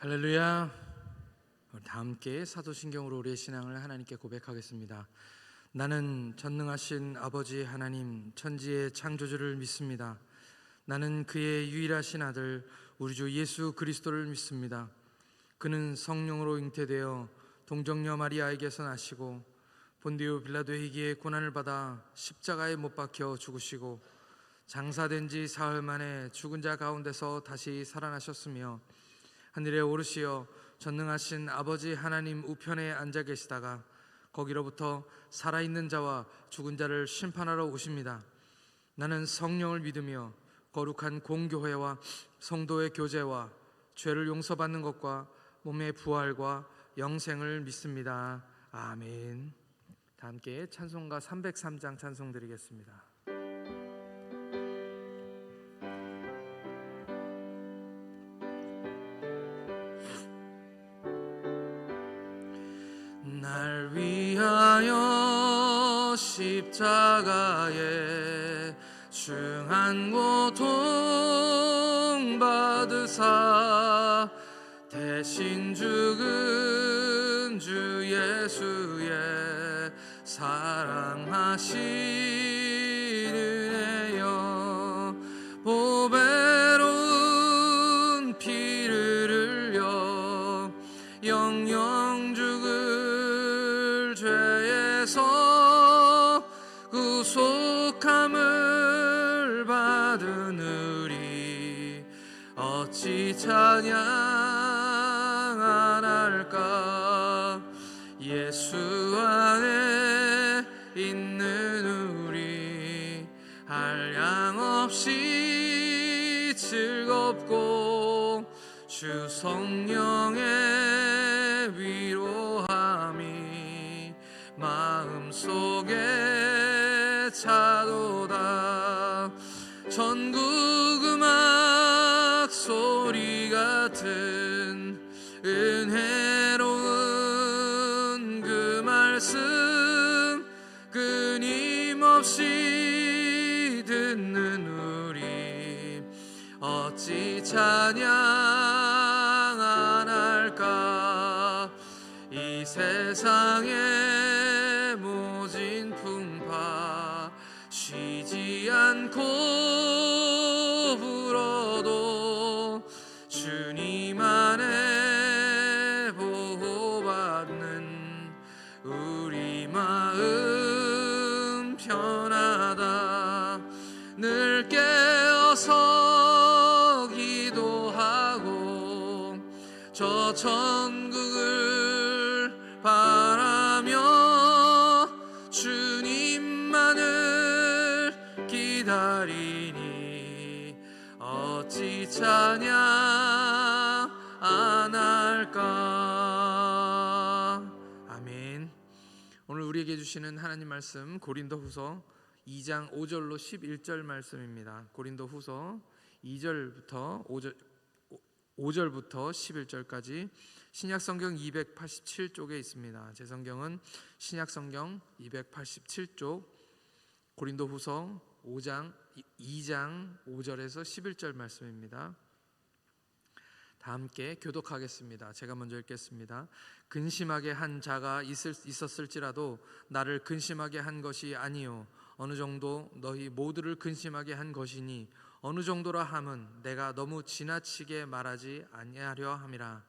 할렐루야. 다 함께 사도신경으로 우리의 신앙을 하나님께 고백하겠습니다. 나는 전능하신 아버지 하나님 천지의 창조주를 믿습니다. 나는 그의 유일하신 아들 우리 주 예수 그리스도를 믿습니다. 그는 성령으로 잉태되어 동정녀 마리아에게서 나시고 본디오 빌라도에게 고난을 받아 십자가에 못 박혀 죽으시고 장사된 지 사흘 만에 죽은 자 가운데서 다시 살아나셨으며 하늘에 오르시어 전능하신 아버지 하나님 우편에 앉아 계시다가 거기로부터 살아있는 자와 죽은 자를 심판하러 오십니다. 나는 성령을 믿으며 거룩한 공교회와 성도의 교제와 죄를 용서받는 것과 몸의 부활과 영생을 믿습니다. 아멘. 다 함께 찬송가 303장 찬송 드리겠습니다. 날 위하여 십자가에 중한 고통 받으사 대신 죽은 주 예수의 사랑하시는 은혜여 보배로운 피를 흘려 영영 죽을 죄에서 구속함을 받은 우리 어찌 찬양 안 할까. 예수 안에 있는 우리 한량없이 즐겁고 주 성령의 위로함이 마음속에 차도다. 전국 음악 소리 같은 은혜로운 그 말씀 끊임없이 듣는 우리 어찌 찬양 안 할까. 이 세상의 모진 풍파 쉬지 않고 불어도 주님 안에 보호받는 우리 마음 편하다. 늘 깨어서 기도하고 저 천국을 바라며 주님만을 기다리니 어찌 찬양 안 할까. 아멘. 오늘 우리에게 주시는 하나님 말씀 고린도후서 2장 5절로 11절 말씀입니다. 고린도후서 2절부터 5절부터 11절까지 신약성경 287쪽에 있습니다. 제 성경은 신약성경 287쪽 고린도후서 2장 5절에서 11절 말씀입니다. 다 함께 교독하겠습니다. 제가 먼저 읽겠습니다. 근심하게 한 자가 있었을지라도 나를 근심하게 한 것이 아니요 어느 정도 너희 모두를 근심하게 한 것이니 어느 정도라 함은 내가 너무 지나치게 말하지 아니하려 함이라.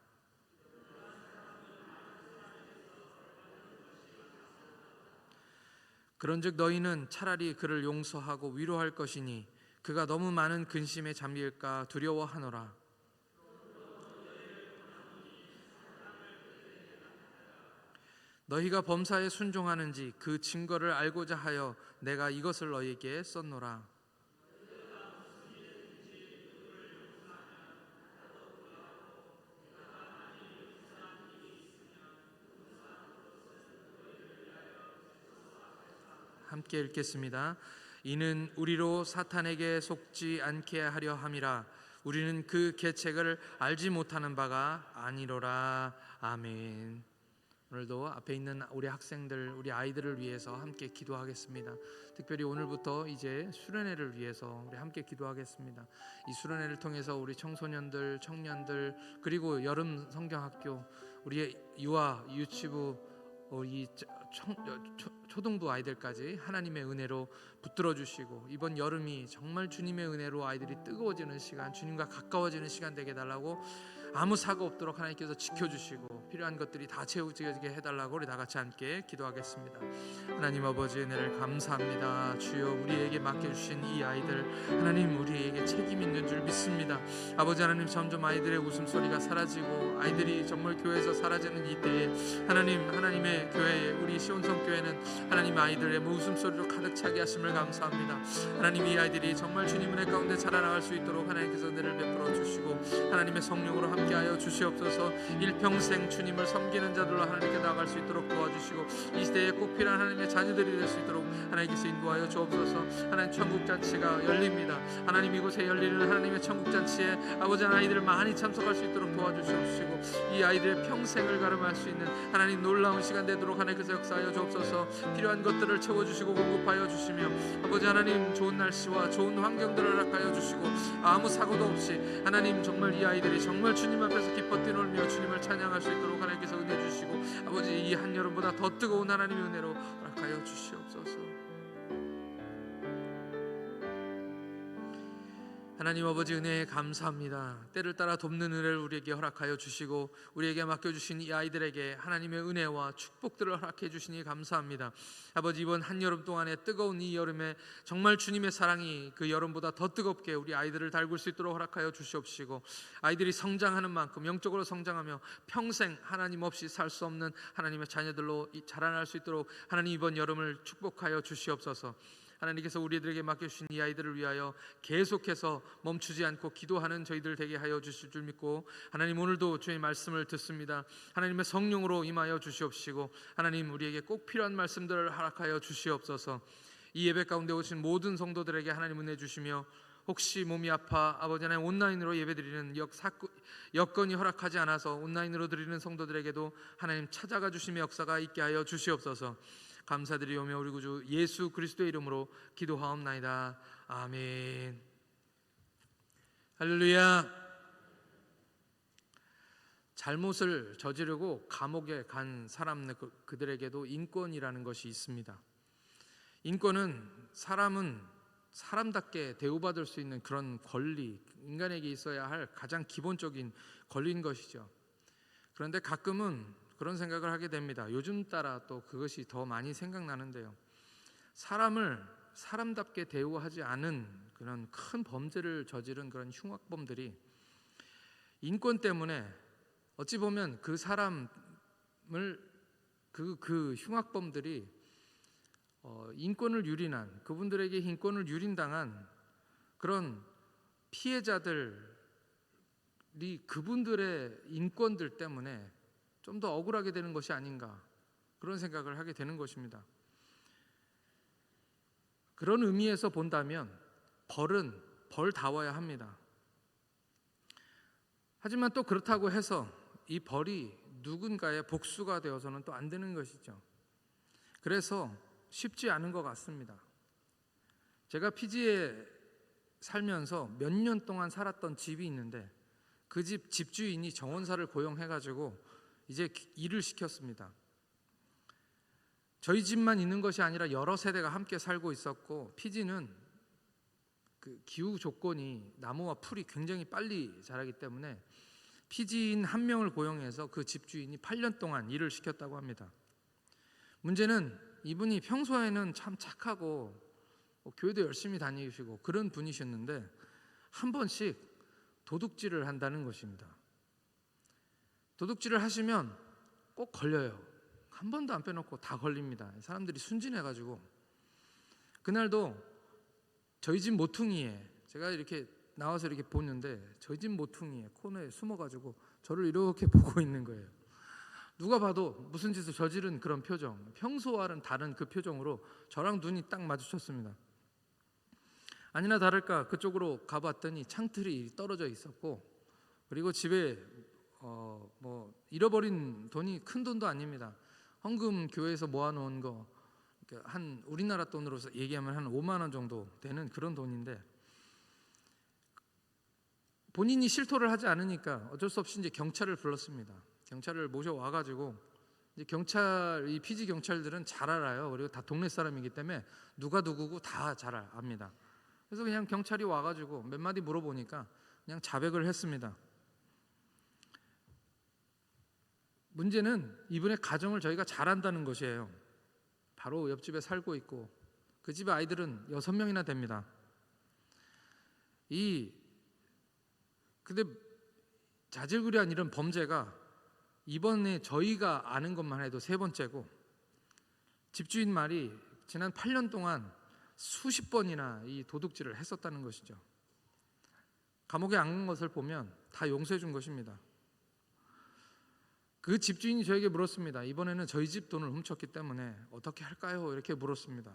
그런즉 너희는 차라리 그를 용서하고 위로할 것이니 그가 너무 많은 근심에 잠길까 두려워하노라. 너희가 범사에 순종하는지 그 증거를 알고자 하여 내가 이것을 너희에게 썼노라. 함께 읽겠습니다. 이는 우리로 사탄에게 속지 않게 하려 함이라. 우리는 그 계책을 알지 못하는 바가 아니로라. 아멘. 오늘도 앞에 있는 우리 학생들, 우리 아이들을 위해서 함께 기도하겠습니다. 특별히 오늘부터 이제 수련회를 위해서 우리 함께 기도하겠습니다. 이 수련회를 통해서 우리 청소년들, 청년들, 그리고 여름 성경학교, 우리 유아, 유치부, 이 초등부 아이들까지 하나님의 은혜로 붙들어 주시고, 이번 여름이 정말 주님의 은혜로 아이들이 뜨거워지는 시간, 주님과 가까워지는 시간 되게 해달라고, 아무 사고 없도록 하나님께서 지켜주시고 필요한 것들이 다 채워지게 해달라고 우리 다 같이 함께 기도하겠습니다. 하나님 아버지, 은혜를 감사합니다. 주여, 우리에게 맡겨주신 이 아이들, 하나님 우리에게 책임 있는 줄 믿습니다. 아버지 하나님, 점점 아이들의 웃음소리가 사라지고 아이들이 정말 교회에서 사라지는 이때에 하나님의 교회에, 우리 시온성교회는 하나님 아이들의 웃음소리로 가득 차게 하심을 감사합니다. 하나님, 이 아이들이 정말 주님 은혜 가운데 자라나갈 수 있도록 하나님께서 은혜를 베풀어 주시고 하나님의 성령으로 함께하여 주시옵소서. 일평생 주님을 섬기는 자들로 하나님께 나아갈 수 있도록 도와주시고, 이 시대에 꼭 필요한 하나님의 자녀들이 될 수 있도록 하나님께서 인도하여 주옵소서. 하나님, 천국잔치가 열립니다. 하나님, 이곳에 열리는 하나님의 천국잔치에 아버지 아이들을 많이 참석할 수 있도록 도와주시옵시고, 이 아이들의 평생을 가름할 수 있는 하나님 놀라운 시간 되도록 하나님께서 역사하여 주옵소서. 필요한 것들을 채워주시고 공급하여 주시며, 아버지 하나님, 좋은 날씨와 좋은 환경들을 허락하여 주시고, 아무 사고도 없이 하나님, 정말 이 아이들이 정말 주님 앞에서 기뻐 뛰놀며 주님을 찬양할 수 있도록 하나님께서 은혜 주시고, 아버지, 이 한여름보다 더 뜨거운 하나님의 은혜로 허락하여 주시옵소서. 하나님 아버지, 은혜에 감사합니다. 때를 따라 돕는 은혜를 우리에게 허락하여 주시고, 우리에게 맡겨주신 이 아이들에게 하나님의 은혜와 축복들을 허락해 주시니 감사합니다. 아버지, 이번 한여름 동안에 뜨거운 이 여름에 정말 주님의 사랑이 그 여름보다 더 뜨겁게 우리 아이들을 달굴 수 있도록 허락하여 주시옵시고, 아이들이 성장하는 만큼 영적으로 성장하며 평생 하나님 없이 살 수 없는 하나님의 자녀들로 자라날 수 있도록 하나님, 이번 여름을 축복하여 주시옵소서. 하나님께서 우리들에게 맡겨주신 이 아이들을 위하여 계속해서 멈추지 않고 기도하는 저희들 되게 하여 주실 줄 믿고, 하나님, 오늘도 주의 말씀을 듣습니다. 하나님의 성령으로 임하여 주시옵시고, 하나님, 우리에게 꼭 필요한 말씀들을 허락하여 주시옵소서. 이 예배 가운데 오신 모든 성도들에게 하나님 은혜 주시며, 혹시 몸이 아파 아버지 하나님 온라인으로 예배드리는 여건이 허락하지 않아서 온라인으로 드리는 성도들에게도 하나님 찾아가 주심의 역사가 있게 하여 주시옵소서. 감사드리오며 우리 구주 예수 그리스도의 이름으로 기도하옵나이다. 아멘. 할렐루야. 잘못을 저지르고 감옥에 간 그들에게도 인권이라는 것이 있습니다. 인권은 사람은 사람답게 대우받을 수 있는 그런 권리, 인간에게 있어야 할 가장 기본적인 권리인 것이죠. 그런데 가끔은 그런 생각을 하게 됩니다. 요즘 따라 또 그것이 더 많이 생각나는데요, 사람을 사람답게 대우하지 않은 그런 큰 범죄를 저지른 그런 흉악범들이 인권 때문에 어찌 보면 그 사람을 그 흉악범들이 인권을 유린한, 그분들에게 인권을 유린당한 그런 피해자들이 그분들의 인권들 때문에 좀 더 억울하게 되는 것이 아닌가, 그런 생각을 하게 되는 것입니다. 그런 의미에서 본다면 벌은 벌다워야 합니다. 하지만 또 그렇다고 해서 이 벌이 누군가의 복수가 되어서는 또 안 되는 것이죠. 그래서 쉽지 않은 것 같습니다. 제가 피지에 살면서 몇 년 동안 살았던 집이 있는데, 그 집 집주인이 정원사를 고용해가지고 이제 일을 시켰습니다. 저희 집만 있는 것이 아니라 여러 세대가 함께 살고 있었고, 피지는 그 기후 조건이 나무와 풀이 굉장히 빨리 자라기 때문에 피지인 한 명을 고용해서 그 집주인이 8년 동안 일을 시켰다고 합니다. 문제는 이분이 평소에는 참 착하고 교회도 열심히 다니시고 그런 분이셨는데, 한 번씩 도둑질을 한다는 것입니다. 도둑질을 하시면 꼭 걸려요. 한 번도 안 빼놓고 다 걸립니다. 사람들이 순진해가지고. 그날도 저희 집 모퉁이에, 제가 이렇게 나와서 이렇게 보는데 저희 집 모퉁이에 코너에 숨어가지고 저를 이렇게 보고 있는 거예요. 누가 봐도 무슨 짓을 저지른 그런 표정, 평소와는 다른 그 표정으로 저랑 눈이 딱 마주쳤습니다. 아니나 다를까 그쪽으로 가봤더니 창틀이 떨어져 있었고, 그리고 집에 잃어버린 돈이 큰 돈도 아닙니다. 헌금 교회에서 모아놓은 거 한 우리나라 돈으로 얘기하면 한 5만 원 정도 되는 그런 돈인데, 본인이 실토를 하지 않으니까 어쩔 수 없이 이제 경찰을 불렀습니다. 경찰을 모셔와가지고, 이제 이 피지 경찰들은 잘 알아요. 그리고 다 동네 사람이기 때문에 누가 누구고 다 잘 압니다. 그래서 그냥 경찰이 와가지고 몇 마디 물어보니까 그냥 자백을 했습니다. 문제는 이분의 가정을 저희가 잘 안다는 것이에요. 바로 옆집에 살고 있고 그 집의 아이들은 6명이나 됩니다. 근데 자질구레한 이런 범죄가 이번에 저희가 아는 것만 해도 3번째고, 집주인 말이 지난 8년 동안 수십 번이나 이 도둑질을 했었다는 것이죠. 감옥에 안 간 것을 보면 다 용서해 준 것입니다. 그 집주인이 저에게 물었습니다. 이번에는 저희 집 돈을 훔쳤기 때문에 어떻게 할까요? 이렇게 물었습니다.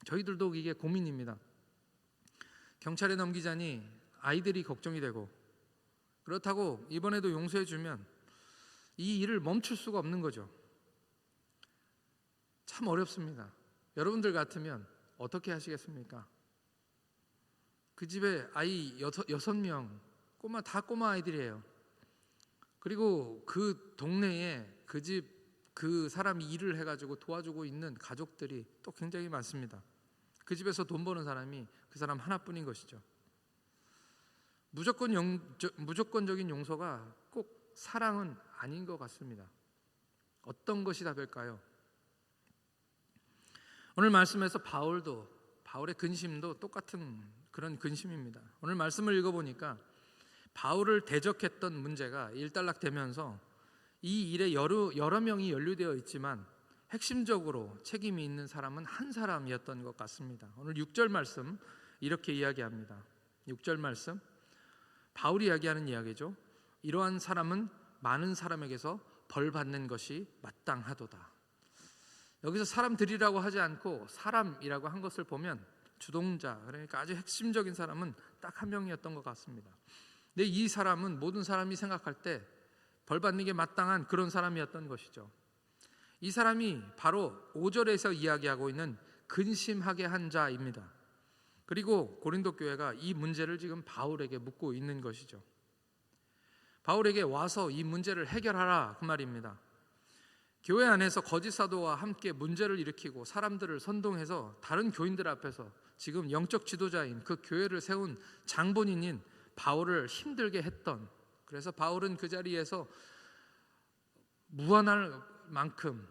저희들도 이게 고민입니다. 경찰에 넘기자니 아이들이 걱정이 되고, 그렇다고 이번에도 용서해 주면 이 일을 멈출 수가 없는 거죠. 참 어렵습니다. 여러분들 같으면 어떻게 하시겠습니까? 그 집에 아이 6명, 다 꼬마 아이들이에요. 그리고 그 동네에 그 사람이 일을 해가지고 도와주고 있는 가족들이 또 굉장히 많습니다. 그 집에서 돈 버는 사람이 그 사람 하나뿐인 것이죠. 무조건적인 용서가 꼭 사랑은 아닌 것 같습니다. 어떤 것이 답일까요? 오늘 말씀에서 바울의 근심도 똑같은 그런 근심입니다. 오늘 말씀을 읽어보니까 바울을 대적했던 문제가 일단락되면서 이 일에 여러 명이 연루되어 있지만 핵심적으로 책임이 있는 사람은 한 사람이었던 것 같습니다. 오늘 6절 말씀 이렇게 이야기합니다. 6절 말씀, 바울이 이야기하는 이야기죠. 이러한 사람은 많은 사람에게서 벌 받는 것이 마땅하도다. 여기서 사람들이라고 하지 않고 사람이라고 한 것을 보면 주동자, 그러니까 아주 핵심적인 사람은 딱 한 명이었던 것 같습니다. 근데 이 사람은 모든 사람이 생각할 때 벌 받는 게 마땅한 그런 사람이었던 것이죠. 이 사람이 바로 5절에서 이야기하고 있는 근심하게 한 자입니다. 그리고 고린도 교회가 이 문제를 지금 바울에게 묻고 있는 것이죠. 바울에게 와서 이 문제를 해결하라, 그 말입니다. 교회 안에서 거짓 사도와 함께 문제를 일으키고 사람들을 선동해서 다른 교인들 앞에서 지금 영적 지도자인 그 교회를 세운 장본인인 바울을 힘들게 했던, 그래서 바울은 그 자리에서 무한할 만큼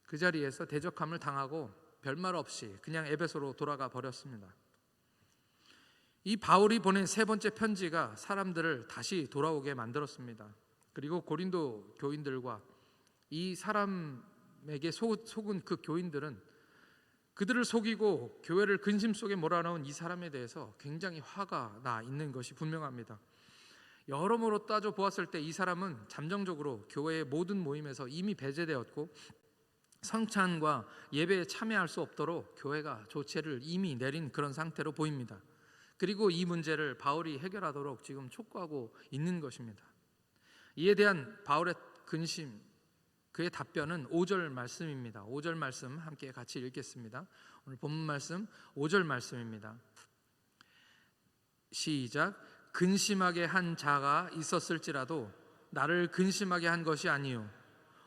그 자리에서 대적함을 당하고 별말 없이 그냥 에베소로 돌아가 버렸습니다. 이 바울이 보낸 3번째 편지가 사람들을 다시 돌아오게 만들었습니다. 그리고 고린도 교인들과 이 사람에게 속은 그 교인들은 그들을 속이고 교회를 근심 속에 몰아넣은 이 사람에 대해서 굉장히 화가 나 있는 것이 분명합니다. 여러모로 따져 보았을 때 이 사람은 잠정적으로 교회의 모든 모임에서 이미 배제되었고 성찬과 예배에 참여할 수 없도록 교회가 조치를 이미 내린 그런 상태로 보입니다. 그리고 이 문제를 바울이 해결하도록 지금 촉구하고 있는 것입니다. 이에 대한 바울의 근심, 그의 답변은 5절 말씀입니다. 5절 말씀 함께 같이 읽겠습니다. 오늘 본문 말씀 5절 말씀입니다. 시작. 근심하게 한 자가 있었을지라도 나를 근심하게 한 것이 아니요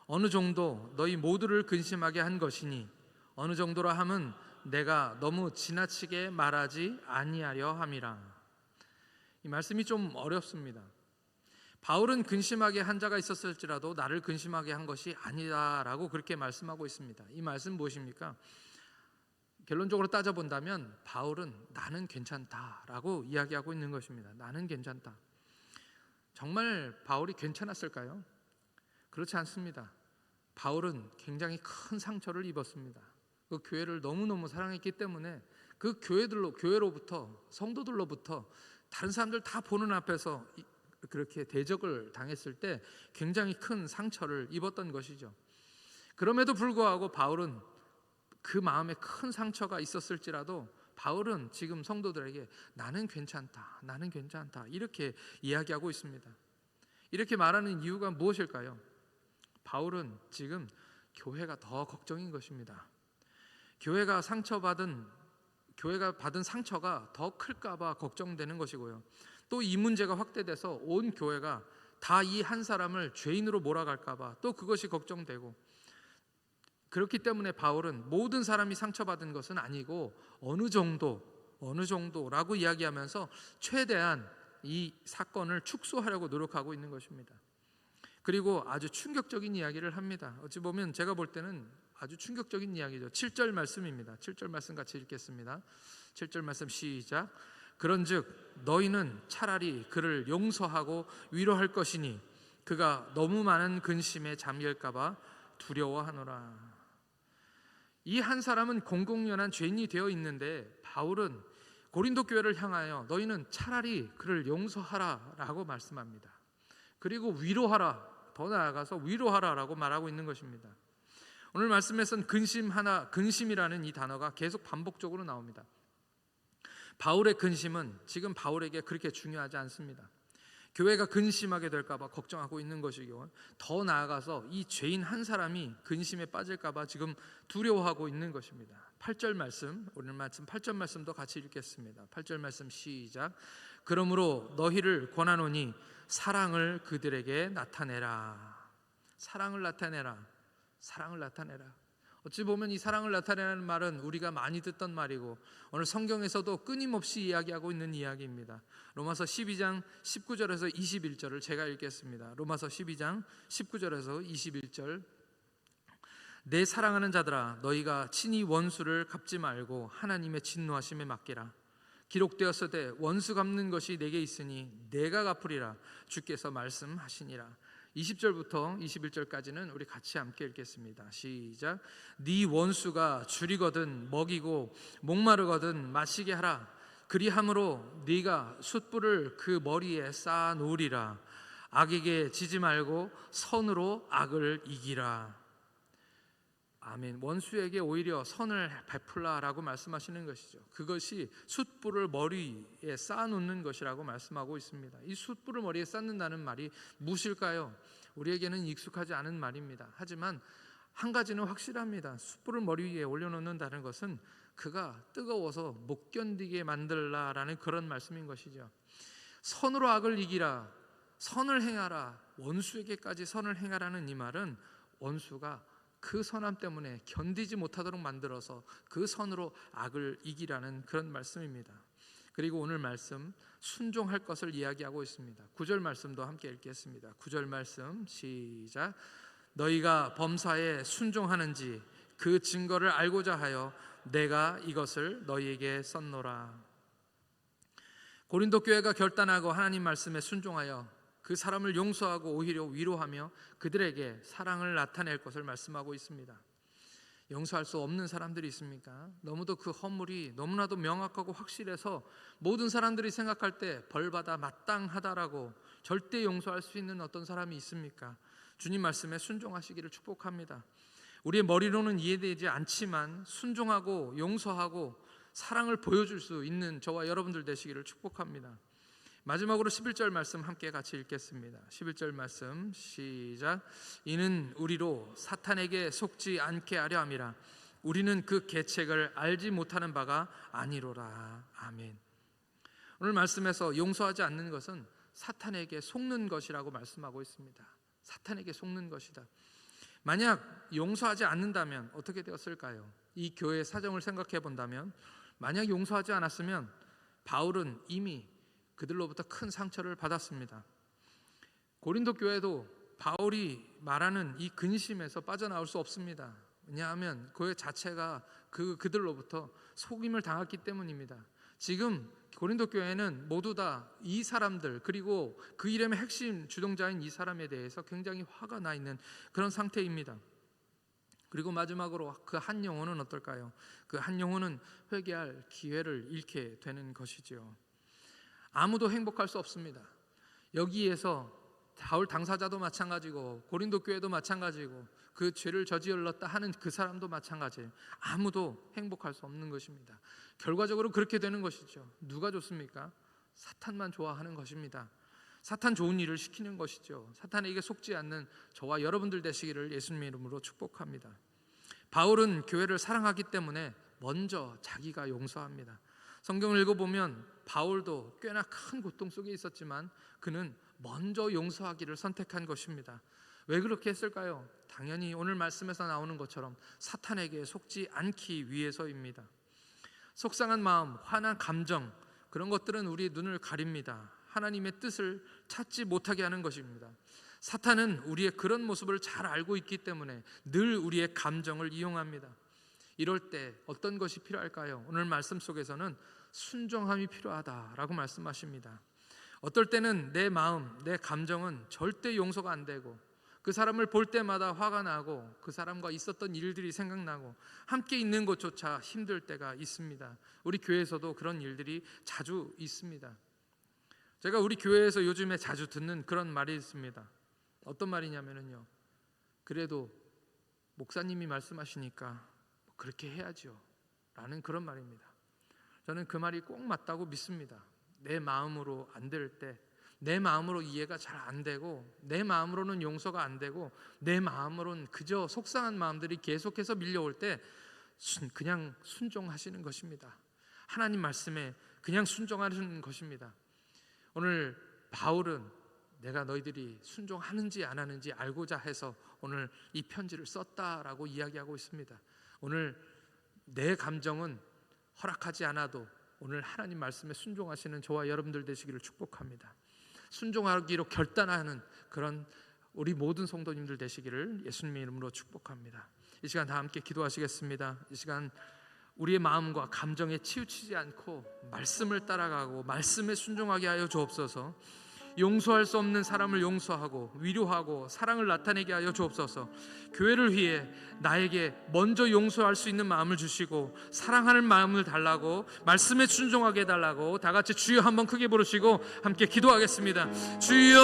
어느 정도 너희 모두를 근심하게 한 것이니 어느 정도라 함은 내가 너무 지나치게 말하지 아니하려 함이라. 이 말씀이 좀 어렵습니다. 바울은 근심하게 한 자가 있었을지라도 나를 근심하게 한 것이 아니다라고 그렇게 말씀하고 있습니다. 이 말씀 무엇입니까? 결론적으로 따져본다면 바울은 나는 괜찮다라고 이야기하고 있는 것입니다. 나는 괜찮다. 정말 바울이 괜찮았을까요? 그렇지 않습니다. 바울은 굉장히 큰 상처를 입었습니다. 그 교회를 너무너무 사랑했기 때문에 그 교회로부터, 성도들로부터 다른 사람들 다 보는 앞에서 그렇게 대적을 당했을 때 굉장히 큰 상처를 입었던 것이죠. 그럼에도 불구하고 바울은 그 마음에 큰 상처가 있었을지라도 바울은 지금 성도들에게 나는 괜찮다, 나는 괜찮다 이렇게 이야기하고 있습니다. 이렇게 말하는 이유가 무엇일까요? 바울은 지금 교회가 더 걱정인 것입니다. 교회가 받은 상처가 더 클까봐 걱정되는 것이고요. 또 이 문제가 확대돼서 온 교회가 다 이 한 사람을 죄인으로 몰아갈까봐 또 그것이 걱정되고, 그렇기 때문에 바울은 모든 사람이 상처받은 것은 아니고 어느 정도라고 이야기하면서 최대한 이 사건을 축소하려고 노력하고 있는 것입니다. 그리고 아주 충격적인 이야기를 합니다. 어찌 보면 제가 볼 때는 아주 충격적인 이야기죠. 7절 말씀입니다. 7절 말씀 같이 읽겠습니다. 7절 말씀 시작. 그런즉 너희는 차라리 그를 용서하고 위로할 것이니 그가 너무 많은 근심에 잠길까 봐 두려워하노라. 이 한 사람은 공공연한 죄인이 되어 있는데 바울은 고린도 교회를 향하여 너희는 차라리 그를 용서하라 라고 말씀합니다. 그리고 위로하라, 더 나아가서 위로하라라고 말하고 있는 것입니다. 오늘 말씀에서는 근심이라는 이 단어가 계속 반복적으로 나옵니다. 바울의 근심은 지금 바울에게 그렇게 중요하지 않습니다. 교회가 근심하게 될까 봐 걱정하고 있는 것이고, 더 나아가서 이 죄인 한 사람이 근심에 빠질까 봐 지금 두려워하고 있는 것입니다. 8절 말씀, 오늘 말씀 8절 말씀도 같이 읽겠습니다. 8절 말씀 시작. 그러므로 너희를 권하노니 사랑을 그들에게 나타내라. 사랑을 나타내라. 사랑을 나타내라. 어찌 보면 이 사랑을 나타내라는 말은 우리가 많이 듣던 말이고 오늘 성경에서도 끊임없이 이야기하고 있는 이야기입니다. 로마서 12장 19절에서 21절을 제가 읽겠습니다. 로마서 12장 19절에서 21절. 내 사랑하는 자들아, 너희가 친히 원수를 갚지 말고 하나님의 진노하심에 맡기라. 기록되었으되 원수 갚는 것이 내게 있으니 내가 갚으리라 주께서 말씀하시니라. 20절부터 21절까지는 우리 같이 함께 읽겠습니다. 시작. 네 원수가 줄이거든 먹이고 목마르거든 마시게 하라. 그리함으로 네가 숯불을 그 머리에 쌓아 놓으리라. 악에게 지지 말고 선으로 악을 이기라. 아멘. 원수에게 오히려 선을 베풀라라고 말씀하시는 것이죠. 그것이 숯불을 머리에 쌓아놓는 것이라고 말씀하고 있습니다. 이 숯불을 머리에 쌓는다는 말이 무엇일까요? 우리에게는 익숙하지 않은 말입니다. 하지만 한 가지는 확실합니다. 숯불을 머리 위에 올려놓는다는 것은 그가 뜨거워서 못 견디게 만들라라는 그런 말씀인 것이죠. 선으로 악을 이기라, 선을 행하라, 원수에게까지 선을 행하라는 이 말은 원수가 그 선함 때문에 견디지 못하도록 만들어서 그 선으로 악을 이기라는 그런 말씀입니다. 그리고 오늘 말씀 순종할 것을 이야기하고 있습니다. 9절 말씀도 함께 읽겠습니다. 9절 말씀 시작. 너희가 범사에 순종하는지 그 증거를 알고자 하여 내가 이것을 너희에게 썼노라. 고린도 교회가 결단하고 하나님 말씀에 순종하여 그 사람을 용서하고 오히려 위로하며 그들에게 사랑을 나타낼 것을 말씀하고 있습니다. 용서할 수 없는 사람들이 있습니까? 너무도 그 허물이 너무나도 명확하고 확실해서 모든 사람들이 생각할 때 벌받아 마땅하다라고 절대 용서할 수 있는 어떤 사람이 있습니까? 주님 말씀에 순종하시기를 축복합니다. 우리의 머리로는 이해되지 않지만 순종하고 용서하고 사랑을 보여줄 수 있는 저와 여러분들 되시기를 축복합니다. 마지막으로 11절 말씀 함께 같이 읽겠습니다. 11절 말씀 시작. 이는 우리로 사탄에게 속지 않게 하려 함이라. 우리는 그 계책을 알지 못하는 바가 아니로라. 아멘. 오늘 말씀에서 용서하지 않는 것은 사탄에게 속는 것이라고 말씀하고 있습니다. 사탄에게 속는 것이다. 만약 용서하지 않는다면 어떻게 되었을까요? 이 교회의 사정을 생각해 본다면, 만약 용서하지 않았으면 바울은 이미 그들로부터 큰 상처를 받았습니다. 고린도 교회도 바울이 말하는 이 근심에서 빠져나올 수 없습니다. 왜냐하면 교회 자체가 그들로부터 속임을 당했기 때문입니다. 지금 고린도 교회는 모두 다 이 사람들, 그리고 그 이름의 핵심 주동자인 이 사람에 대해서 굉장히 화가 나 있는 그런 상태입니다. 그리고 마지막으로 그 한 영혼은 어떨까요? 그 한 영혼은 회개할 기회를 잃게 되는 것이지요. 아무도 행복할 수 없습니다. 여기에서 바울 당사자도 마찬가지고 고린도 교회도 마찬가지고 그 죄를 저질렀다 하는 그 사람도 마찬가지예요. 아무도 행복할 수 없는 것입니다. 결과적으로 그렇게 되는 것이죠. 누가 좋습니까? 사탄만 좋아하는 것입니다. 사탄 좋은 일을 시키는 것이죠. 사탄에게 속지 않는 저와 여러분들 되시기를 예수님의 이름으로 축복합니다. 바울은 교회를 사랑하기 때문에 먼저 자기가 용서합니다. 성경을 읽어보면 바울도 꽤나 큰 고통 속에 있었지만 그는 먼저 용서하기를 선택한 것입니다. 왜 그렇게 했을까요? 당연히 오늘 말씀에서 나오는 것처럼 사탄에게 속지 않기 위해서입니다. 속상한 마음, 화난 감정, 그런 것들은 우리 눈을 가립니다. 하나님의 뜻을 찾지 못하게 하는 것입니다. 사탄은 우리의 그런 모습을 잘 알고 있기 때문에 늘 우리의 감정을 이용합니다. 이럴 때 어떤 것이 필요할까요? 오늘 말씀 속에서는 순종함이 필요하다라고 말씀하십니다. 어떨 때는 내 마음, 내 감정은 절대 용서가 안 되고 그 사람을 볼 때마다 화가 나고 그 사람과 있었던 일들이 생각나고 함께 있는 것조차 힘들 때가 있습니다. 우리 교회에서도 그런 일들이 자주 있습니다. 제가 우리 교회에서 요즘에 자주 듣는 그런 말이 있습니다. 어떤 말이냐면요, 그래도 목사님이 말씀하시니까 그렇게 해야죠 라는 그런 말입니다. 저는 그 말이 꼭 맞다고 믿습니다. 내 마음으로 안 될 때, 내 마음으로 이해가 잘 안 되고 내 마음으로는 용서가 안 되고 내 마음으로는 그저 속상한 마음들이 계속해서 밀려올 때 그냥 순종하시는 것입니다. 하나님 말씀에 그냥 순종하는 것입니다. 오늘 바울은 내가 너희들이 순종하는지 안 하는지 알고자 해서 오늘 이 편지를 썼다라고 이야기하고 있습니다. 오늘 내 감정은 허락하지 않아도 오늘 하나님 말씀에 순종하시는 저와 여러분들 되시기를 축복합니다. 순종하기로 결단하는 그런 우리 모든 성도님들 되시기를 예수님의 이름으로 축복합니다. 이 시간 다 함께 기도하시겠습니다. 이 시간 우리의 마음과 감정에 치우치지 않고 말씀을 따라가고 말씀에 순종하게 하여 주옵소서. 용서할 수 없는 사람을 용서하고 위로하고 사랑을 나타내게 하여 주옵소서. 교회를 위해 나에게 먼저 용서할 수 있는 마음을 주시고 사랑하는 마음을 달라고, 말씀에 순종하게 해달라고 다 같이 주여 한번 크게 부르시고 함께 기도하겠습니다. 주여!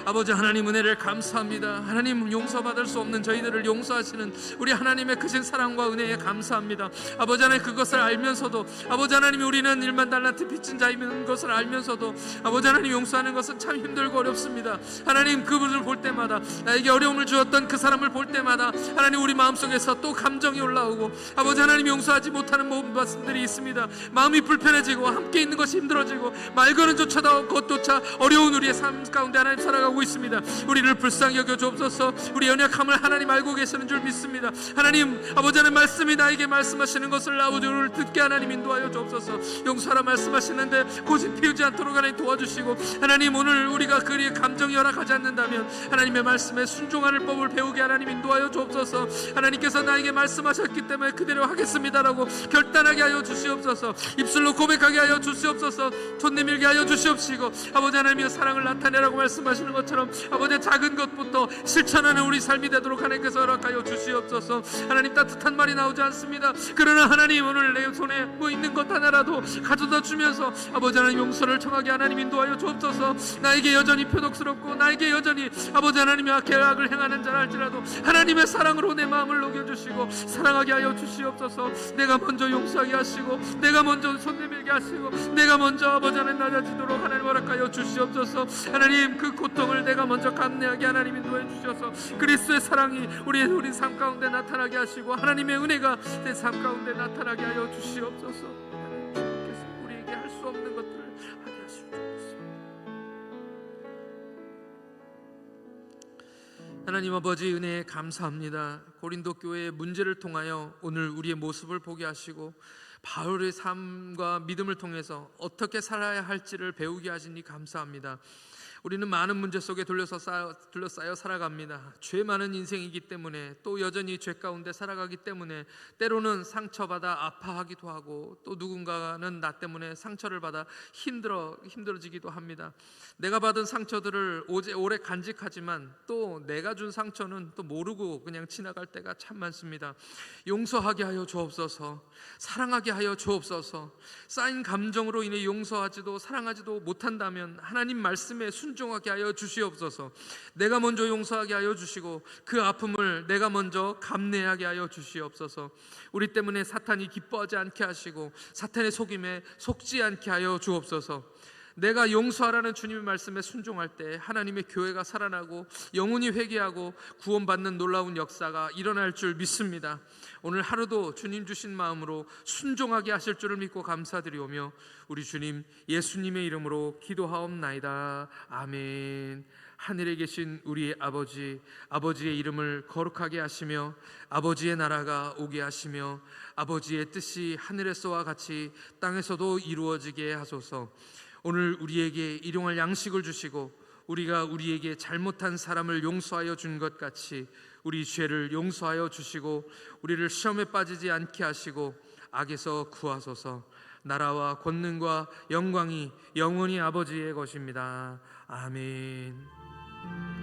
아버지 하나님, 은혜를 감사합니다. 하나님, 용서받을 수 없는 저희들을 용서하시는 우리 하나님의 크신 사랑과 은혜에 감사합니다. 아버지 하나님, 그것을 알면서도 아버지 하나님, 우리는 1만 달란트 빚진 자이는 것을 알면서도 아버지 하나님, 용서하는 것은 참 힘들고 어렵습니다. 하나님, 그분을 볼 때마다, 나에게 어려움을 주었던 그 사람을 볼 때마다 하나님, 우리 마음속에서 또 감정이 올라오고 아버지 하나님, 용서하지 못하는 말씀들이 있습니다. 마음이 불편해지고 함께 있는 것이 힘들어지고 말 거는 조차도 것조차 어려운 우리의 삶 가운데 하나님 살아가고 있습니다. 우리를 불쌍히 여겨 주옵소서. 우리 연약함을 하나님 알고 계시는 줄 믿습니다. 하나님, 아버지 하나님 말씀이 나에게 말씀하시는 것을 아버지를 듣게 하나님 인도하여 주옵소서. 용서하라 말씀하시는데 고집 피우지 않도록 하나님 도와주시고, 하나님 오늘 우리가 그리의 감정이 허락하지 않는다면 하나님의 말씀에 순종하는 법을 배우게 하나님 인도하여 주옵소서. 하나님께서 나에게 말씀하셨기 때문에 그대로 하겠습니다라고 결단하게 하여 주시옵소서. 입술로 고백하게 하여 주시옵소서. 손 내밀게 하여 주시옵시고, 아버지 하나님의 사랑을 나타내라고 말씀하시는 것처럼 아버지 작은 것부터 실천하는 우리 삶이 되도록 하나님께서 허락하여 주시옵소서. 하나님, 따뜻한 말이 나오지 않습니다. 그러나 하나님, 오늘 내 손에 뭐 있는 것 하나라도 가져다 주면서 아버지 하나님 용서를 청하게 하나님 인도하여 주옵소서. 나에게 여전히 표독스럽고 나에게 여전히 아버지 하나님의 계약을 행하는 자라 할지라도 하나님의 사랑으로 내 마음을 녹여주시고 사랑하게 하여 주시옵소서. 내가 먼저 용서하게 하시고 내가 먼저 손 내밀게 하시고 내가 먼저 아버지 하나님 낮아지도록 하나님 허락하여 주시옵소서. 하나님, 그 고통을 내가 먼저 감내하게 하나님 인도해 주셔서 그리스도의 사랑이 우리 삶 가운데 나타나게 하시고 하나님의 은혜가 내 삶 가운데 나타나게 하여 주시옵소서. 주께서 우리에게 할 수 없는 것들을 하게 하시옵소서. 하나님 아버지, 은혜에 감사합니다. 고린도 교회의 문제를 통하여 오늘 우리의 모습을 보게 하시고 바울의 삶과 믿음을 통해서 어떻게 살아야 할지를 배우게 하시니 감사합니다. 우리는 많은 문제 속에 둘러싸여 살아갑니다. 죄 많은 인생이기 때문에, 또 여전히 죄 가운데 살아가기 때문에 때로는 상처받아 아파하기도 하고, 또 누군가는 나 때문에 상처를 받아 힘들어지기도 합니다. 내가 받은 상처들을 오래 간직하지만 또 내가 준 상처는 또 모르고 그냥 지나갈 때가 참 많습니다. 용서하게 하여 주옵소서. 사랑하게 하여 주옵소서. 쌓인 감정으로 인해 용서하지도 사랑하지도 못한다면 하나님 말씀에 순종하게 순종하게 하여 주시옵소서. 내가 먼저 용서하게 하여 주시고 그 아픔을 내가 먼저 감내하게 하여 주시옵소서. 우리 때문에 사탄이 기뻐하지 않게 하시고 사탄의 속임에 속지 않게 하여 주옵소서. 내가 용서하라는 주님의 말씀에 순종할 때 하나님의 교회가 살아나고 영혼이 회개하고 구원받는 놀라운 역사가 일어날 줄 믿습니다. 오늘 하루도 주님 주신 마음으로 순종하게 하실 줄을 믿고 감사드리오며 우리 주님 예수님의 이름으로 기도하옵나이다. 아멘. 하늘에 계신 우리 아버지, 아버지의 이름을 거룩하게 하시며 아버지의 나라가 오게 하시며 아버지의 뜻이 하늘에서와 같이 땅에서도 이루어지게 하소서. 오늘 우리에게 일용할 양식을 주시고 우리가 우리에게 잘못한 사람을 용서하여 준 것 같이 우리 죄를 용서하여 주시고 우리를 시험에 빠지지 않게 하시고 악에서 구하소서. 나라와 권능과 영광이 영원히 아버지의 것입니다. 아멘.